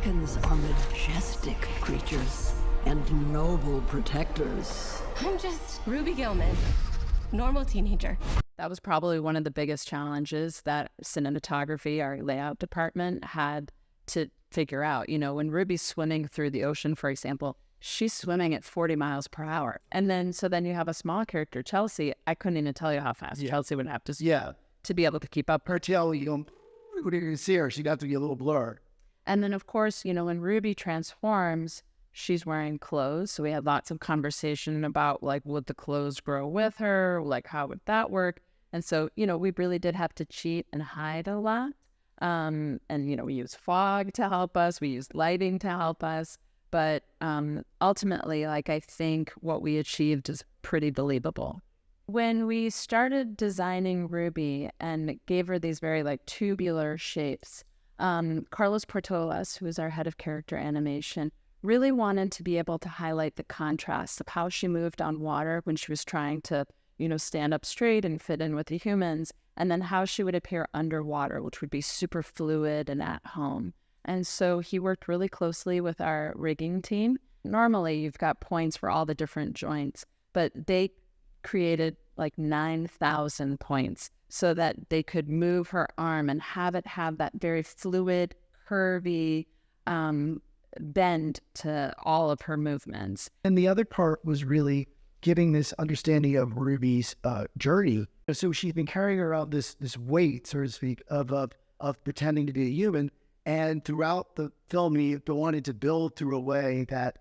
Krakens are majestic creatures and noble protectors. I'm just Ruby Gillman, normal teenager. That was probably one of the biggest challenges that cinematography, our layout department, had to figure out. You know, when Ruby's swimming through the ocean, for example, she's swimming at 40 miles per hour. And then you have a small character, Chelsea. I couldn't even tell you how fast Chelsea would have to be able to keep up. Her tail, you wouldn't even see her. She'd have to be a little blurred. And then, of course, you know, when Ruby transforms, she's wearing clothes. So we had lots of conversation about, like, would the clothes grow with her? Like, how would that work? And so, you know, we really did have to cheat and hide a lot. And, you know, we used fog to help us. We used lighting to help us. But ultimately, like, I think what we achieved is pretty believable. When we started designing Ruby and gave her these very, like, tubular shapes, Carlos Portolas, who is our head of character animation, really wanted to be able to highlight the contrast of how she moved on water when she was trying to, you know, stand up straight and fit in with the humans, and then how she would appear underwater, which would be super fluid and at home. And so he worked really closely with our rigging team. Normally, you've got points for all the different joints, but they created like 9,000 points so that they could move her arm and have it have that very fluid, curvy bend to all of her movements. And the other part was really giving this understanding of Ruby's journey. So she's been carrying around this weight, so to speak, of pretending to be a human. And throughout the film, we wanted to build through a way that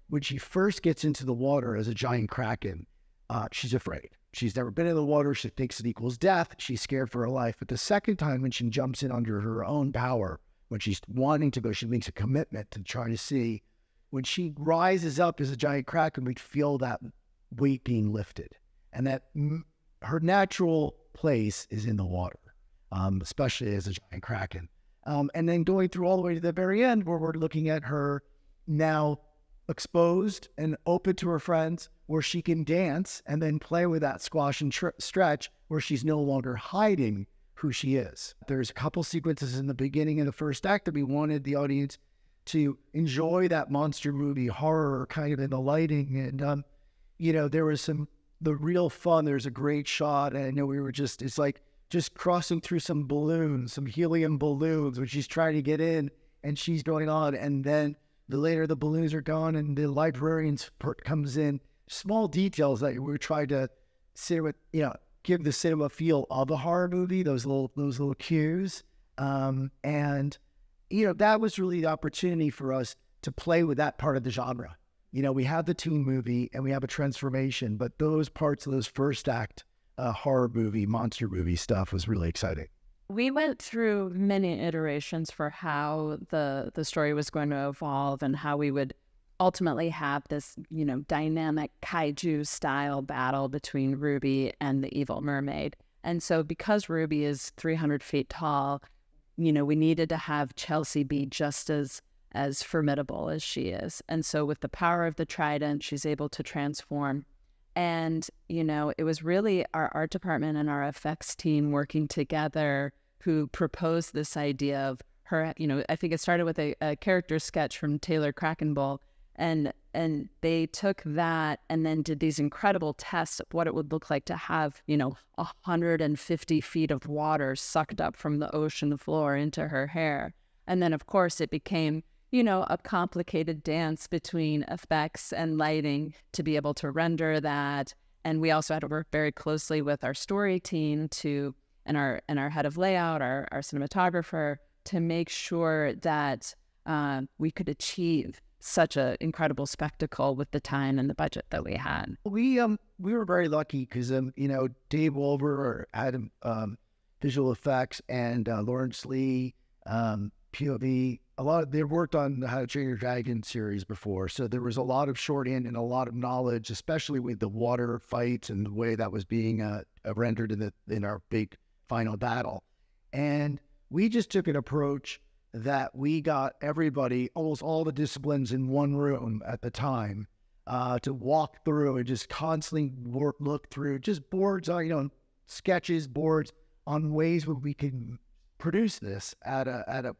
when she first gets into the water as a giant kraken, she's afraid. She's never been in the water. She thinks it equals death. She's scared for her life. But the second time when she jumps in under her own power, when she's wanting to go, she makes a commitment to try to see. When she rises up as a giant kraken, we feel that weight being lifted. And that her natural place is in the water, especially as a giant kraken. And then going through all the way to the very end where we're looking at her now exposed and open to her friends, where she can dance and then play with that squash and stretch, where she's no longer hiding who she is. There's a couple sequences in the beginning of the first act that we wanted the audience to enjoy that monster movie horror kind of in the lighting. And, you know, there was the real fun. There's a great shot. And I know we were it's like just crossing through some balloons, some helium balloons, when she's trying to get in and she's going on. And then later the balloons are gone and the librarian's part comes in. Small details that we try to give the cinema feel of a horror movie, those little cues. And, you know, that was really the opportunity for us to play with that part of the genre. You know, we have the teen movie and we have a transformation, but those parts of those first act horror movie, monster movie stuff was really exciting. We went through many iterations for how the story was going to evolve and how we would ultimately have this, you know, dynamic kaiju style battle between Ruby and the evil mermaid. And so because Ruby is 300 feet tall, you know, we needed to have Chelsea be just as formidable as she is. And so with the power of the trident, she's able to transform. And, you know, it was really our art department and our effects team working together who proposed this idea of her, you know, I think it started with a character sketch from Taylor Krakenbull. And they took that and then did these incredible tests of what it would look like to have, you know, 150 feet of water sucked up from the ocean floor into her hair. And then, of course, it became, you know, a complicated dance between effects and lighting to be able to render that. And we also had to work very closely with our story team and our head of layout, our cinematographer, to make sure that we could achieve such an incredible spectacle with the time and the budget that we had. We were very lucky because you know, Dave Wolver had visual effects, and Lawrence Lee, POV. They worked on the How to Train Your Dragon series before, so there was a lot of shorthand and a lot of knowledge, especially with the water fights and the way that was being rendered in our big final battle. And we just took an approach that we got everybody, almost all the disciplines in one room at the time, to walk through and just constantly look through just boards, you know, sketches, boards on ways where we can produce this at a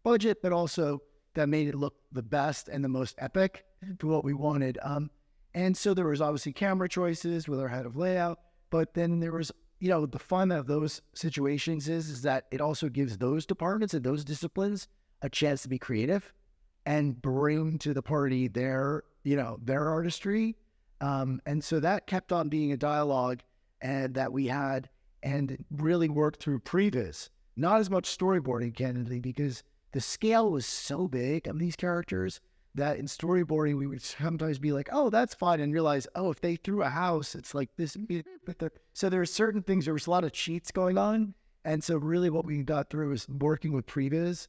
budget, but also that made it look the best and the most epic for what we wanted. And so there was obviously camera choices with our head of layout, but then there was, the fun of those situations is that it also gives those departments and those disciplines a chance to be creative and bring to the party their artistry. And so that kept on being a dialogue and that we had and really worked through previs. Not as much storyboarding, candidly, because the scale was so big of these characters that in storyboarding, we would sometimes be like, oh, that's fine, and realize, oh, if they threw a house, it's like this. So there are certain things, there was a lot of cheats going on. And so really what we got through is working with previs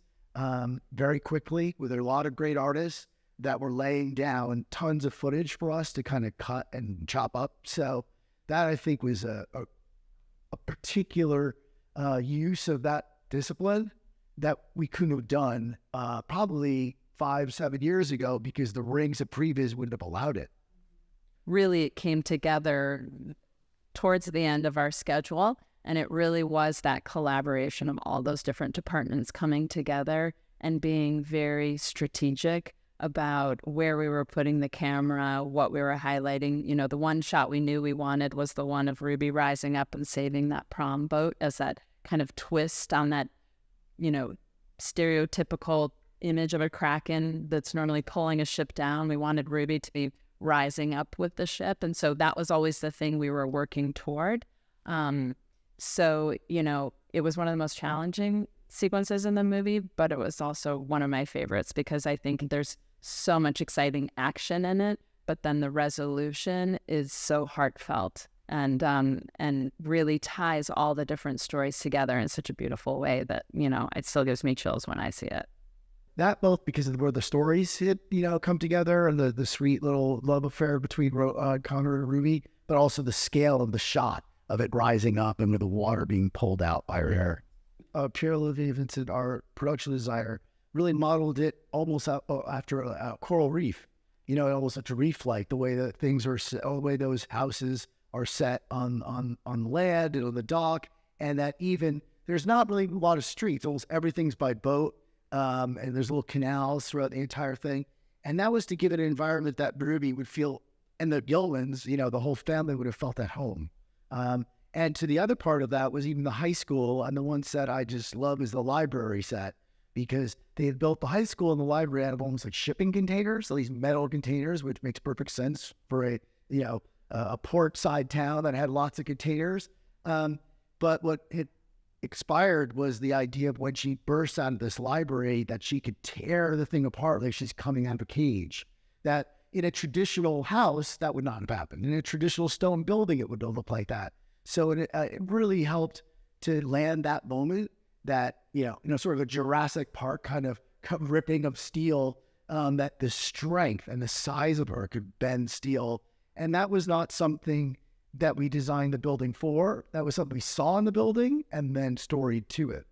very quickly with a lot of great artists that were laying down tons of footage for us to kind of cut and chop up. So that, I think, was a particular use of that discipline that we couldn't have done probably 5-7 years ago because the rings of previs wouldn't have allowed it. Really, it came together towards the end of our schedule, and it really was that collaboration of all those different departments coming together and being very strategic about where we were putting the camera, what we were highlighting. The one shot we knew we wanted was the one of Ruby rising up and saving that prom boat as that kind of twist on that, stereotypical image of a kraken that's normally pulling a ship down. We wanted Ruby to be rising up with the ship. And so that was always the thing we were working toward. So, it was one of the most challenging sequences in the movie, but it was also one of my favorites because I think there's so much exciting action in it, but then the resolution is so heartfelt and really ties all the different stories together in such a beautiful way that, it still gives me chills when I see it. That both because of where the stories come together and the sweet little love affair between Connor and Ruby, but also the scale of the shot of it rising up and with the water being pulled out by her hair. Pierre-Olivier Vincent, our production designer, really modeled it almost after a coral reef, almost such a reef-like, the way that things are, the way those houses are set on land and on the dock, and that even there's not really a lot of streets. Almost everything's by boat, and there's little canals throughout the entire thing. And that was to give it an environment that Ruby would feel, and the Gillmans, the whole family would have felt at home. And to the other part of that was even the high school, and the one set I just love is the library set, because they had built the high school and the library out of almost like shipping containers, so these metal containers, which makes perfect sense for a port side town that had lots of containers. But what had expired was the idea of when she bursts out of this library that she could tear the thing apart like she's coming out of a cage. That in a traditional house, that would not have happened. In a traditional stone building, it would look like that. So it really helped to land that moment that, sort of a Jurassic Park kind of ripping of steel, that the strength and the size of her could bend steel. And that was not something that we designed the building for. That was something we saw in the building and then storied to it.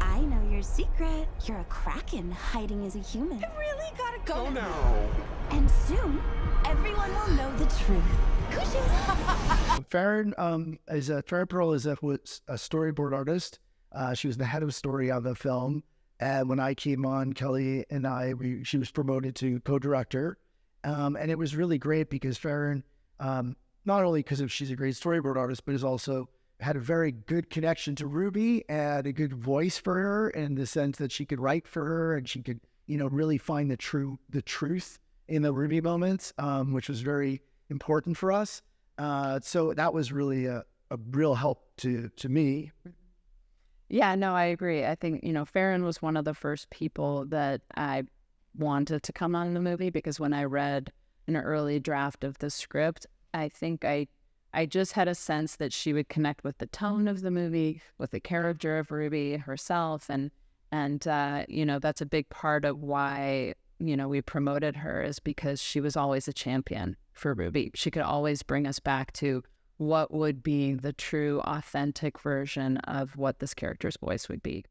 I know your secret. You're a kraken hiding as a human. I really gotta go. Oh no. And soon, everyone will know the truth. Farron Pearl was a storyboard artist. She was the head of story on the film. And when I came on, Kelly and she was promoted to co-director. And it was really great because Farron, not only because she's a great storyboard artist, but has also had a very good connection to Ruby and a good voice for her in the sense that she could write for her and she could, really find the truth in the Ruby moments, which was very important for us. So that was really a real help to me. Yeah, no, I agree. I think, Farron was one of the first people that I wanted to come on the movie because when I read an early draft of the script, I think I just had a sense that she would connect with the tone of the movie, with the character of Ruby herself. And that's a big part of why, we promoted her is because she was always a champion for Ruby. She could always bring us back to what would be the true, authentic version of what this character's voice would be.